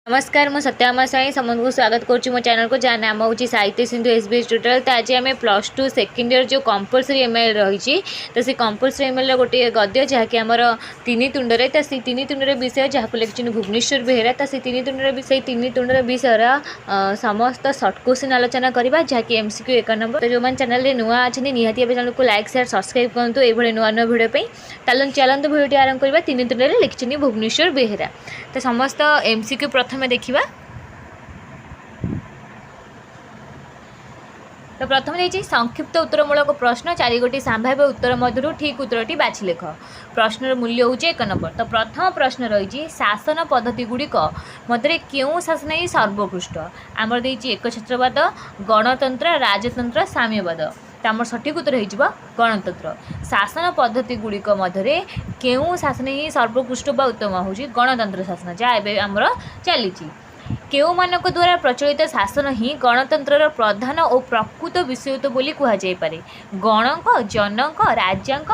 नमस्कार मु सत्यामा साई समस्त को स्वागत करुच्ची मो चैनल को जहाँ नाम हूँ साहित्य सिंधु एसबीएस ट्यूटोरियल। तो आज आम +2 सेकेंड ईयर जो कंपलसरी एमएल रही तो से कंपलसरी एमएल गोटे गद्य जहाँकि आमर तीन तुंडे तो से तीन तुंडर विषय जहाँ को लिखिं भुवनेश्वर बेहेरा तो से तीन तुंडर विषय तीन तुंडर विषय समस्त सर्ट क्वेश्चन आलोचना करवा जहाँकि एमसीक्यू 1 नंबर। तो जो मैंने चैनल नुआ अच्छे निहाती चैनल को लाइक शेयर सब्सक्राइब करूँ ये नुआ नुआ भिडियो चलते भिडियो आरंभ करवा। तीन तुंडे लिखिं भुवनेश्वर बेहेरा तो समस्त एमसीक्यू प्रथम देखिबा। तो प्रथम देखिए संक्षिप्त उत्तरमूलक प्रश्न 4 गोटी संभाव्य उत्तर मध्य ठीक उत्तरटी बाछि लेख। प्रश्नर मूल्य हूँ 1 नंबर। तो प्रथम प्रश्न रही शासन पद्धति गुड़िक मध्य क्यों शासन ही सर्वोत्कृष्ट। आमर देछि एकछत्रवाद, गणतंत्र, राजतंत्र, साम्यवाद। तो आमर सठिक उत्तर हो गणतंत्र। शासन पद्धति गुड़िक मध्य क्यों शासन ही सर्वोत्कृष्ट बा उत्तम हूँ गणतंत्र शासन जहाँ एवं आमर चली केउ मानक द्वारा प्रचलित शासन ही गणतंत्र प्रधान और प्रकृत विषयत्व बोली कहुई पारे। गणक, जनक, राजांक,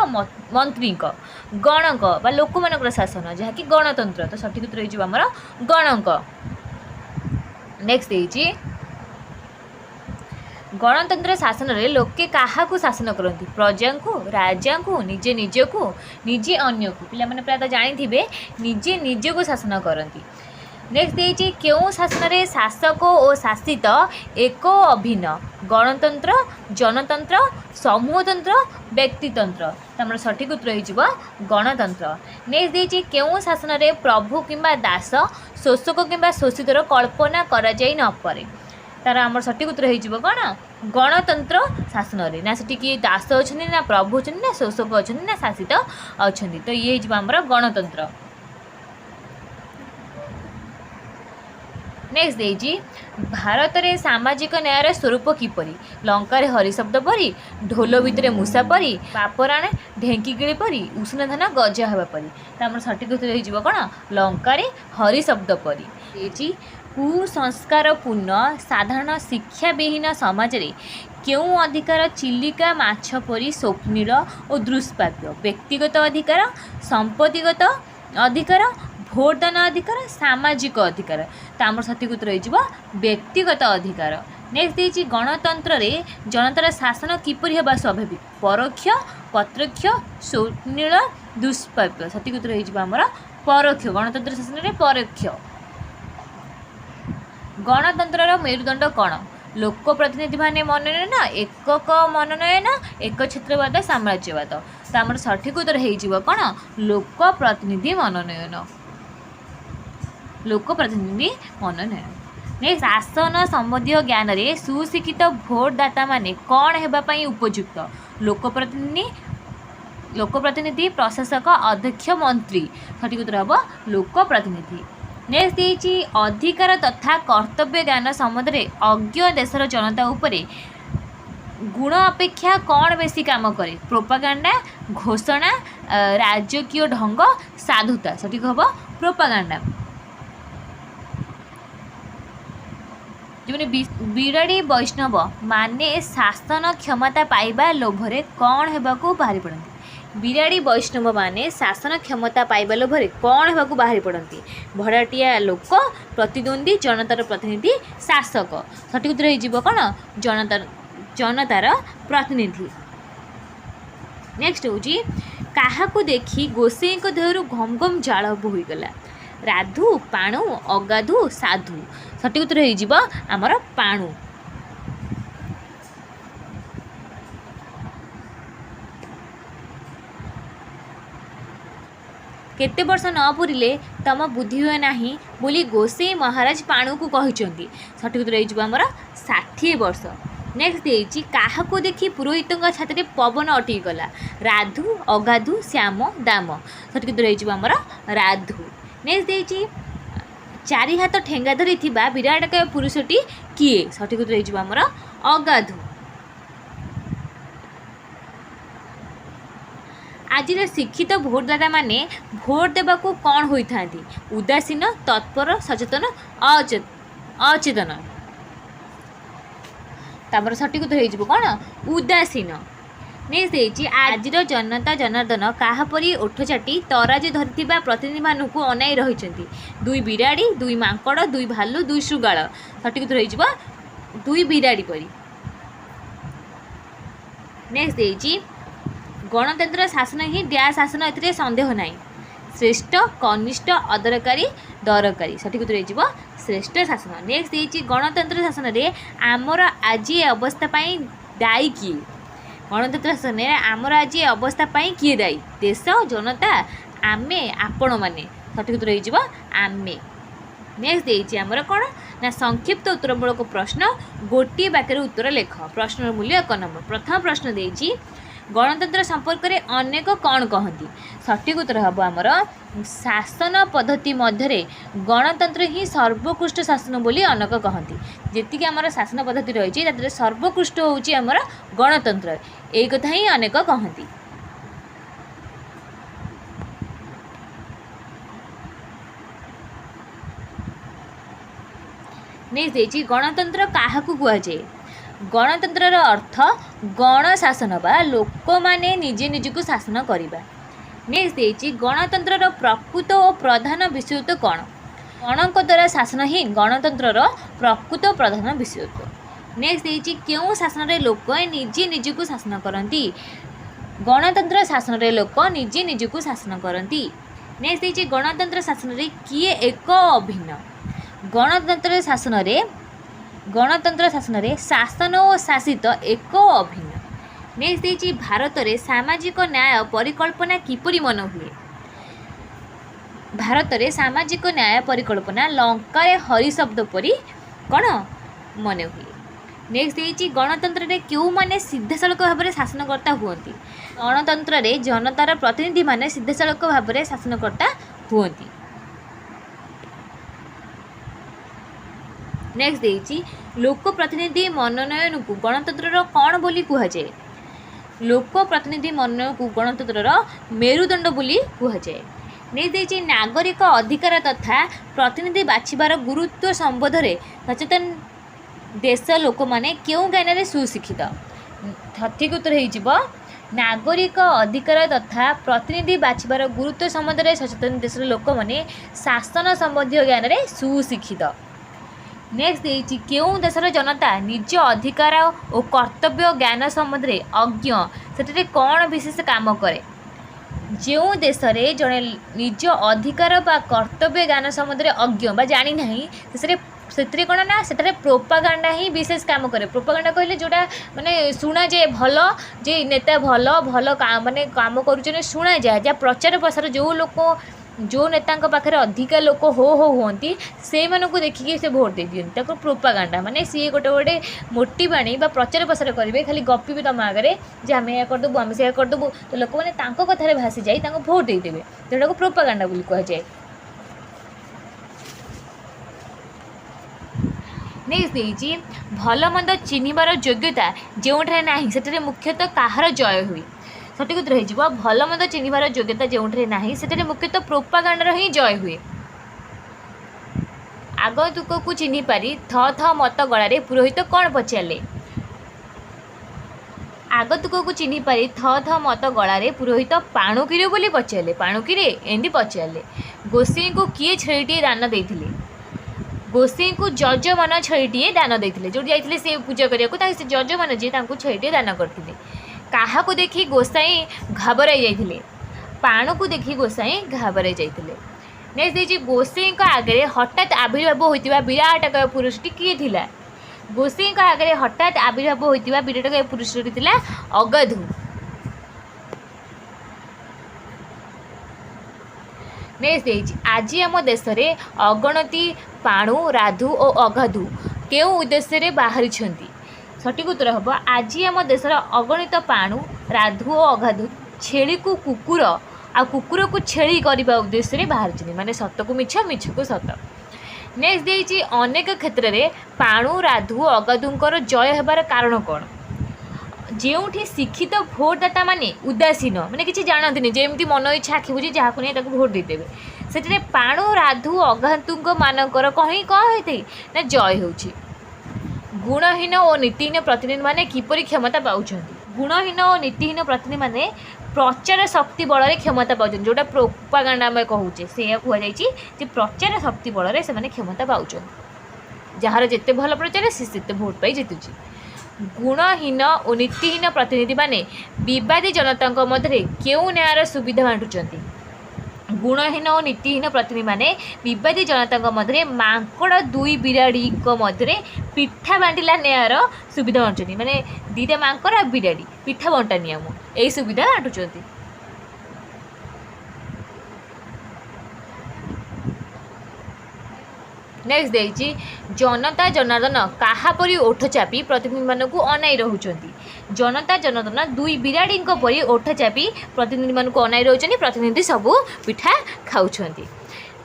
मंत्रीक गणक बा लोक मानक शासन जहाँ कि गणतंत्र। तो सठिक उत्तर हो आमर गणक। नेक्स्ट देखिए गणतंत्र शासन रे लोके काहा को शासन करती प्रजा को, राजा को, निजे निज को, निजे अन्य को। पिला माने प्रायतः जानी थे निजे निज को शासन करती। नेक्स्ट देखिए क्यों शासन रे शासक और शासित एक अभिन्न गणतंत्र, जनतंत्र, समूहतंत्र, व्यक्तितंत्र। तो आम सठिक उत्तर हो गणतंत्र। नेक्स्ट देखिए क्यों शासन रे प्रभु किंबा दास, शोषक किंबा शोषितर कल्पना करा जाई न पारे। तार आम सठिक उत्तर हो कौन गणतंत्र शासन रे ना से किए दास अच्छा ना प्रभु अच्छा ना शोषक अच्छा ना शासित अच्छा। तो ये आमर गणतंत्र। नेक्स्ट देखिए भारत में सामाजिक न्यायर स्वरूप किपरि लंकार हरिशब्द परी, ढोल भितर मूषा परी, पापराणे ढेंकीगिड़ी परी, उष्ण धान गजा हवा परी। तो आम सठिक उत्तर हो कौन लंकार हरिशब्द परी। देखिए कुसंस्कारपूर्ण साधारण शिक्षा विहीन समाज रे क्यों अधिकार चिलिका माछ परी स्वप्निल और दुष्प्राप्य व्यक्तिगत अधिकार, संपत्तिगत अधिकार, भोटदान अधिकार, सामाजिक अधिकार। तो आम सठिक उत्तर हो व्यक्तिगत अधिकार। नेक्स्ट देखिए गणतंत्र रे जनतार शासन किपरि हेबा स्वाभाविक परोक्ष, प्रत्यक्ष, स्वप्निल, दुष्प्राप्य। सठिक उत्तर हो आमर परोक्ष गणतंत्र शासन रे परोक्ष। गणतंत्र मेरुदंड कौन लोक प्रतिनिधि माने मनोनयन, एकक मनोनयन, एकछत्रवाद, साम्राज्यवाद। तो आम सठिक उत्तर हो कौन लोक प्रतिनिधि मनोनयन, लोक प्रतिनिधि मनोनयन। नेक्स्ट शासन संबंधी ज्ञान रे सुशिक्षित भोटदाता माने कौन हेबापई उपयुक्त लोक प्रतिनिधि, प्रशासक, अध्यक्ष, मंत्री। सठिक उत्तर हम लोक प्रतिनिधि। नेक्स्ट देखिए अधिकार तथा कर्तव्य ज्ञान संबंध में अज्ञ देशर जनता उपरे गुण अपेक्षा कौन बेसी काम करे प्रोपागांडा, घोषणा, राजकीय ढंग, साधुता। सठिक हम प्रोपागांडा। बिराड़ी वैष्णव माने शासन क्षमता पाइबा लोभरे कौन हेबाकू बाहरी पड़ती। बिराड़ी वैष्णव माने शासन क्षमता पाइबा लोभरे कौन हेबाकू बाहरी पड़ती भड़ाटिया लोक, प्रतिद्वंदी, जनतार प्रतिनिधि, शासक। सठिक उत्तर हो कौन जनतार प्रतिनिधि। नेक्स्ट हूँ क्या देखी गोसेई देहरु घम घम झाड़ बोहीगला राधु, पाणु, अगाधु, साधु। सठिक उत्तर हो आमर पाणु। केते वर्ष न पुरिले तम बुद्धि हुए नाही बोली गोसेई महाराज पाणु को कहते। सठिक उत्तर हो आमर 60 वर्ष। नेक्स्ट देखिए क्या देखी पुरोहित छाती पवन अटिगला राधु, अगाधु, श्याम, दाम। सठिक उत्तर हो आमर राधु। नेक्स्ट देखिए 4 हाथ ठेंगा धरी विराटकाय पुरुषटी किए। सठिक उत्तर हो आमर अगाधु। आज शिक्षित भोटदाता माने भोट देवा को कौन होता उदासीन, तत्पर, सचेतन, अचेतन। तमर सठिक उत्तर हो कौन उदासीन। ନେକ୍ସଟ ଦେଇଛି ଆଜିର ଜନତା ଜନାର୍ଦ୍ଦନ କାହାପରି ଓଠ ଚାଟି ତରାଜୁ ଧରିଥିବା ପ୍ରତିନିଧିମାନଙ୍କୁ ଅନାଇ ରହିଛନ୍ତି। 2 ବିରାଡ଼ି, 2 ମାଙ୍କଡ଼, 2 ଭାଲୁ, 2 ଶୃଗାଳ। ସଠିକ ଉତ୍ତର ହେଇଯିବ 2 ବିରାଡ଼ି ପରି। ନେକ୍ସଟ ଦେଇଛି ଗଣତନ୍ତ୍ର ଶାସନ ହିଁ ଡ୍ୟାସ୍ ଶାସନ, ଏଥିରେ ସନ୍ଦେହ ନାହିଁ। ଶ୍ରେଷ୍ଠ, କନିଷ୍ଠ, ଅଦରକାରୀ, ଦରକାରୀ। ସଠିକ ଉତ୍ତର ହେଇଯିବ ଶ୍ରେଷ୍ଠ ଶାସନ। ନେକ୍ସଟ ଦେଇଛି ଗଣତନ୍ତ୍ର ଶାସନରେ ଆମର ଆଜି ଏ ଅବସ୍ଥା ପାଇଁ ଦାୟୀ କିଏ? ଗଣତନ୍ତ୍ର ଶାସନରେ ଆମର ଆଜି ଏ ଅବସ୍ଥା ପାଇଁ କିଏ ଦାୟୀ? ଦେଶ, ଜନତା, ଆମେ, ଆପଣମାନେ। ସଠିକ ଉତ୍ତର ହେଇଯିବ ଆମେ। ନେକ୍ସଟ ଦେଇଛି ଆମର କ'ଣ ନା ସଂକ୍ଷିପ୍ତ ଉତ୍ତରମୂଳକ ପ୍ରଶ୍ନ, ଗୋଟିଏ ବାକ୍ୟରେ ଉତ୍ତର ଲେଖ। ପ୍ରଶ୍ନର ମୂଲ୍ୟ 1 ନମ୍ବର। ପ୍ରଥମ ପ୍ରଶ୍ନ ଦେଇଛି ଗଣତନ୍ତ୍ର ସମ୍ପର୍କରେ ଅନେକ କ'ଣ କହନ୍ତି? ସଠିକ ଉତ୍ତର ହେବ ଆମର ଶାସନ ପଦ୍ଧତି ମଧ୍ୟରେ ଗଣତନ୍ତ୍ର ହିଁ ସର୍ବୋତ୍କୃଷ୍ଟ ଶାସନ ବୋଲି ଅନେକ କହନ୍ତି। ଯେତିକି ଆମର ଶାସନ ପଦ୍ଧତି ରହିଛି ତା ଦେହରେ ସର୍ବୋତ୍କୃଷ୍ଟ ହେଉଛି ଆମର ଗଣତନ୍ତ୍ର, ଏଇ କଥା ହିଁ ଅନେକ କହନ୍ତି। ନେକ୍ସଟ ଦେଇଛି ଗଣତନ୍ତ୍ର କାହାକୁ କୁହାଯାଏ? ଗଣତନ୍ତ୍ରର ଅର୍ଥ ଗଣ ଶାସନ ବା ଲୋକମାନେ ନିଜେ ନିଜକୁ ଶାସନ କରିବା। ନେକ୍ସଟ ଦେଇଛି ଗଣତନ୍ତ୍ରର ପ୍ରକୃତ ଓ ପ୍ରଧାନ ବିଷୟତ୍ଵ କ'ଣ? ଗଣଙ୍କ ଦ୍ୱାରା ଶାସନ ହିଁ ଗଣତନ୍ତ୍ରର ପ୍ରକୃତ ପ୍ରଧାନ ବିଷୟତ୍ଵ। ନେକ୍ସଟ ଦେଇଛି କେଉଁ ଶାସନରେ ଲୋକ ନିଜେ ନିଜକୁ ଶାସନ କରନ୍ତି? ଗଣତନ୍ତ୍ର ଶାସନରେ ଲୋକ ନିଜେ ନିଜକୁ ଶାସନ କରନ୍ତି। ନେକ୍ସଟ ଦେଇଛି ଗଣତନ୍ତ୍ର ଶାସନରେ କିଏ ଏକ ଅଭିନ୍ନ? ଗଣତନ୍ତ୍ର ଶାସନରେ ଶାସନ ଓ ଶାସିତ ଏକ ଅଭିନ୍ନ। ନେକ୍ସଟ ଦେଇଛି ଭାରତରେ ସାମାଜିକ ନ୍ୟାୟ ପରିକଳ୍ପନା କିପରି ମନେ ହୁଏ? ଭାରତରେ ସାମାଜିକ ନ୍ୟାୟ ପରିକଳ୍ପନା ଲଙ୍କାରେ ହରିଶବ୍ଦ ପରି କ'ଣ ମନେ ହୁଏ? ନେକ୍ସଟ ଦେଇଛି ଗଣତନ୍ତ୍ରରେ କେଉଁମାନେ ସିଧାସଳଖ ଭାବରେ ଶାସନକର୍ତ୍ତା ହୁଅନ୍ତି? ଗଣତନ୍ତ୍ରରେ ଜନତାର ପ୍ରତିନିଧିମାନେ ସିଧାସଳଖ ଭାବରେ ଶାସନକର୍ତ୍ତା ହୁଅନ୍ତି। ନେକ୍ସଟ ଦେଇଛି ଲୋକ ପ୍ରତିନିଧି ମନୋନୟନକୁ ଗଣତନ୍ତ୍ରର କ'ଣ ବୋଲି କୁହାଯାଏ? ଲୋକ ପ୍ରତିନିଧି ମନୋନୟନକୁ ଗଣତନ୍ତ୍ରର ମେରୁଦଣ୍ଡ ବୋଲି କୁହାଯାଏ। ନେକ୍ସଟ ଦେଇଛି ନାଗରିକ ଅଧିକାର ତଥା ପ୍ରତିନିଧି ବାଛିବାର ଗୁରୁତ୍ୱ ସମ୍ବନ୍ଧରେ ସଚେତନ ଦେଶ ଲୋକମାନେ କେଉଁ ଜ୍ଞାନରେ ସୁଶିକ୍ଷିତ? ସଠିକ ଉତ୍ତର ହେଇଯିବ ନାଗରିକ ଅଧିକାର ତଥା ପ୍ରତିନିଧି ବାଛିବାର ଗୁରୁତ୍ୱ ସମ୍ବନ୍ଧରେ ସଚେତନ ଦେଶର ଲୋକମାନେ ଶାସନ ସମ୍ବନ୍ଧୀୟ ଜ୍ଞାନରେ ସୁଶିକ୍ଷିତ। ନେକ୍ସଟ ଦେଇଛି କେଉଁ ଦେଶର ଜନତା ନିଜ ଅଧିକାର ଓ କର୍ତ୍ତବ୍ୟ ଜ୍ଞାନ ସମ୍ବନ୍ଧରେ ଅଜ୍ଞ, ସେଠାରେ କ'ଣ ବିଶେଷ କାମ କରେ? ଯେଉଁ ଦେଶରେ ଜଣେ ନିଜ ଅଧିକାର ବା କର୍ତ୍ତବ୍ୟ ଜ୍ଞାନ ସମ୍ବନ୍ଧରେ ଅଜ୍ଞ ବା ଜାଣିନାହିଁ ସେଥିରେ କ'ଣ ନା ସେଠାରେ ପ୍ରୋପାଗାଣ୍ଡା ହିଁ ବିଶେଷ କାମ କରେ। ପ୍ରୋପାଗାଣ୍ଡା କହିଲେ ଯେଉଁଟା ମାନେ ଶୁଣାଯାଏ ଭଲ, ଯେ ନେତା ଭଲ ମାନେ କାମ କରୁଛନ୍ତି ଶୁଣାଯାଏ, ଯାହା ପ୍ରଚାର ପ୍ରସାର ଯେଉଁ ନେତାଙ୍କ ପାଖରେ ଅଧିକା ଲୋକ ହୋ ହୁଅନ୍ତି ସେଇମାନଙ୍କୁ ଦେଖିକି ସେ ଭୋଟ ଦେଇ ଦିଅନ୍ତି। ତାକୁ ପ୍ରୋପାଗାଣ୍ଡା ମାନେ ସିଏ ଗୋଟେ ମୋଟିବାଣୀ ବା ପ୍ରଚାର ପ୍ରସାର କରିବେ, ଖାଲି ଗପିବେ ତମ ଆଗରେ ଯେ ଆମେ ଏହା କରିଦେବୁ ଆମେ ସେୟା କରିଦେବୁ, ତ ଲୋକମାନେ ତାଙ୍କ କଥାରେ ଭାସି ଯାଇ ତାଙ୍କୁ ଭୋଟ ଦେଇଦେବେ, ଯେଉଁଟାକୁ ପ୍ରୋପାଗାଣ୍ଡା ବୋଲି କୁହାଯାଏ। ନେକ୍ସଟ ଦେଇଛି ଭଲ ମନ୍ଦ ଚିହ୍ନିବାର ଯୋଗ୍ୟତା ଯେଉଁଠାରେ ନାହିଁ ସେଠାରେ ମୁଖ୍ୟତଃ କାହାର ଜୟ ହୁଏ? ସଠିକ ଉତ୍ତର ହେଇଯିବ ଭଲ ମନ୍ଦ ଚିହ୍ନିବାର ଯୋଗ୍ୟତା ଯେଉଁଠାରେ ନାହିଁ ସେଠାରେ ମୁଖ୍ୟତଃ ପ୍ରୋପାଗାଣ୍ଡାର ହିଁ ଜୟ ହୁଏ। ଆଗନ୍ତୁକକୁ ଚିହ୍ନି ପାରି ଥ ମତ ଗଳାରେ ପୁରୋହିତ କ'ଣ ପଚାରିଲେ? ଆଗନ୍ତୁକକୁ ଚିହ୍ନି ପାରି ଥ ମତ ଗଳାରେ ପୁରୋହିତ ପାଣୁକିରେ ବୋଲି ପଚାରିଲେ। ପାଣୁକିରେ ଏମିତି ପଚାରିଲେ। ଗୋସାଇଁଙ୍କୁ କିଏ ଛେଳିଟିଏ ଦାନ ଦେଇଥିଲେ? ଗୋସାଇଁଙ୍କୁ ଯଜମାନ ଛେଳିଟିଏ ଦାନ ଦେଇଥିଲେ। ଯେଉଁଠି ଯାଇଥିଲେ ସେ ପୂଜା କରିବାକୁ ସେ ଯଜମାନ ଯିଏ ତାଙ୍କୁ ଛେଳିଟିଏ ଦାନ କରିଥିଲେ। କାହାକୁ ଦେଖି ଗୋସାଇଁ ଘାବରାଇ ଯାଇଥିଲେ? ପାଣକୁ ଦେଖି ଗୋସାଇଁ ଘାବରାଇ ଯାଇଥିଲେ। ନେକ୍ସଟ ଦେଇଛି ଗୋସାଇଁଙ୍କ ଆଗରେ ହଠାତ୍ ଆବିର୍ଭାବ ହୋଇଥିବା ବିରାଟକାୟ ପୁରୁଷଟି କିଏ ଥିଲା? ଗୋସାଇଁଙ୍କ ଆଗରେ ହଠାତ୍ ଆବିର୍ଭାବ ହୋଇଥିବା ବିରାଟକାୟ ପୁରୁଷଟି ଥିଲା ଅଗାଧୁ। ନେକ୍ସଟ ଦେଇଛି ଆଜି ଆମ ଦେଶରେ ଅଗଣତି ପାଣୁ, ରାଧୁ ଓ ଅଗାଧୁ କେଉଁ ଉଦ୍ଦେଶ୍ୟରେ ବାହାରିଛନ୍ତି? ସଠିକ ଉତ୍ତର ହେବ ଆଜି ଆମ ଦେଶର ଅଗଣିତ ପାଣୁ, ରାଧୁ ଓ ଅଗାଧୁ ଛେଳିକୁ କୁକୁର ଆଉ କୁକୁରକୁ ଛେଳି କରିବା ଉଦ୍ଦେଶ୍ୟରେ ବାହାରିଛନ୍ତି, ମାନେ ସତକୁ ମିଛ, ମିଛକୁ ସତ। ନେକ୍ସଟ ଦେଇଛି ଅନେକ କ୍ଷେତ୍ରରେ ପାଣୁ, ରାଧୁ ଓ ଅଗାଧୁଙ୍କର ଜୟ ହେବାର କାରଣ କ'ଣ? ଯେଉଁଠି ଶିକ୍ଷିତ ଭୋଟଦାତା ମାନେ ଉଦାସୀନ, ମାନେ କିଛି ଜାଣନ୍ତିନି, ଯେମିତି ମନ ଇଚ୍ଛା ଆଖି ବୁଝି ଯାହାକୁ ନେଇ ତାକୁ ଭୋଟ ଦେଇଦେବେ, ସେଥିରେ ପାଣୁ, ରାଧୁ, ଅଗାଧୁଙ୍କ ମାନଙ୍କର କ'ଣ ହୋଇଥାଏ ନା ଜୟ ହେଉଛି। ଗୁଣହୀନ ଓ ନୀତିହୀନ ପ୍ରତିନିଧିମାନେ କିପରି କ୍ଷମତା ପାଉଛନ୍ତି? गुणहीन और नीतिहीन प्रतिनिधि माने प्रचार शक्ति बल क्षमता पाँच जोटा प्रोपागांडा आम कहूचे से कहुई प्रचार शक्ति बल से क्षमता पाँच जार जिते भल प्रचार सी भोट पाई जितुची। गुणहीन और नीतिहीन प्रतिनिधि माने विवादी जनता मध्य केउ न्यायर सुविधा बांटुचंती। गुणहीन और नीतिहीन प्रतिनिधि माने विवादी जनता मध्य मांकड़ दुई बिराड़ी मध्य पिठा बांटिला न्यायर सुविधा बांटुचंती माने दीटा मांकड़ आ बिराड़ी पिठा बंटा नियम यही सुविधा बांटुचंती। नेक्स्ट देइछि जनता जनार्दन काहापरी ओठ चापी प्रतिनिधि मानक अनाई रहउचंती। जनता जनार्दन दुई बिराड़ी परी ओठ चापी प्रतिनिधि मानक अनाई रहउचंती प्रतिनिधि सबू पिठा खाउछंती।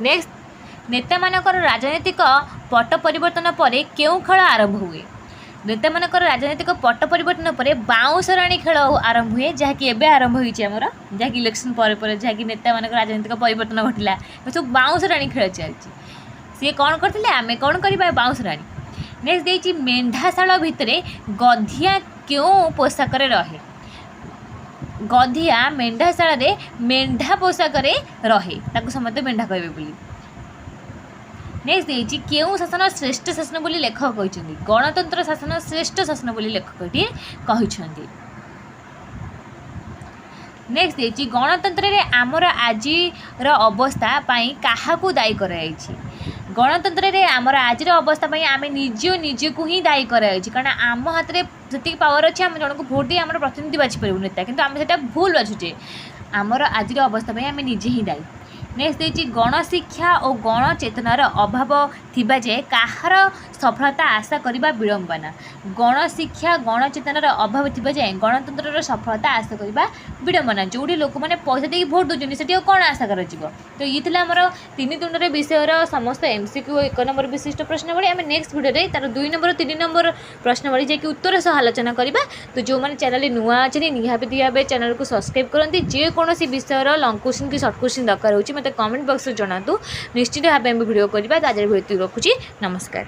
नेक्स्ट नेता मानकर राजनीतिक पट परिवर्तन पर केउ खेल आरंभ हुए। नेता मानकर राजनीतिक पट परिवर्तन पर बाउंस राणी खेल आरंभ हुए जहाँकि एबे आरंभ होइछि हमर जहाँकि इलेक्शन पर जहाँकि नेता मानकर राजनीतिक परिवर्तन घटिला सब बाउंस राणी खेल चलछि। सी कौन करते आमे कौन करवा बाउंस राणी। नेक्स्ट देइछि मेंढाशाला भितर गधिया क्यों पोशाक रहे। गधिया मेंढाशाला रे मेंढा पोशाक रहे ताको समस्त मेंढा कहबे बोली। नेक्स्ट देइछि केउ शासन श्रेष्ठ शासन बोली लेखक कहिसंती। गणतंत्र शासन श्रेष्ठ शासन बोली लेखक कहिसंती। नेक्स्ट देइछि गणतंत्र रे आमर आजिर अवस्था पाई काहाकू दायी कराइछि। गणतंत्र रे आमर आजिर अवस्था पाई आमे निज को ही दायी कराइछि कारण आम हाथ में सेतिक पावर अच्छे आम जन को भोट दे आमर प्रतिनिधि बाछि पारबु नेता किंतु आम सेटा भूल बाछुचे आमर आजिर अवस्था पाई आमे निजे ही दायी। नेक्स्ट देइछि गणशिक्षा और गण चेतनार अभाव थिबा जे काहार सफलता आशा करबा विडंबना। गणशिक्षा गण चेतनार अभाव थिबा जे गणतंत्र सफलता आशा करबा विडंबना। जोड़ी लोक मैंने पैसा देकी भोट दूसरी से कौन आशा कर। तो ये थी आमर 3 तुंडर विषय समस्त MCQ 1 नंबर विशिष्ट प्रश्नावली। आम नेक्स्ट भिडियो तार 2 नंबर 3 नंबर प्रश्नावली जैकि उत्तर सह आलोचना करवा। तो जो मैंने चैनल नुआ अच्छे निहाती भाव चैनल को सब्सक्राइब करती जेकोसी विषय लंग क्वेश्चन कि सर्ट क्वेश्चन दरकार होती मत कमेंट बॉक्स में जनातु निश्चित भाव भिडियो करवा। आज भिडियो रखुची नमस्कार।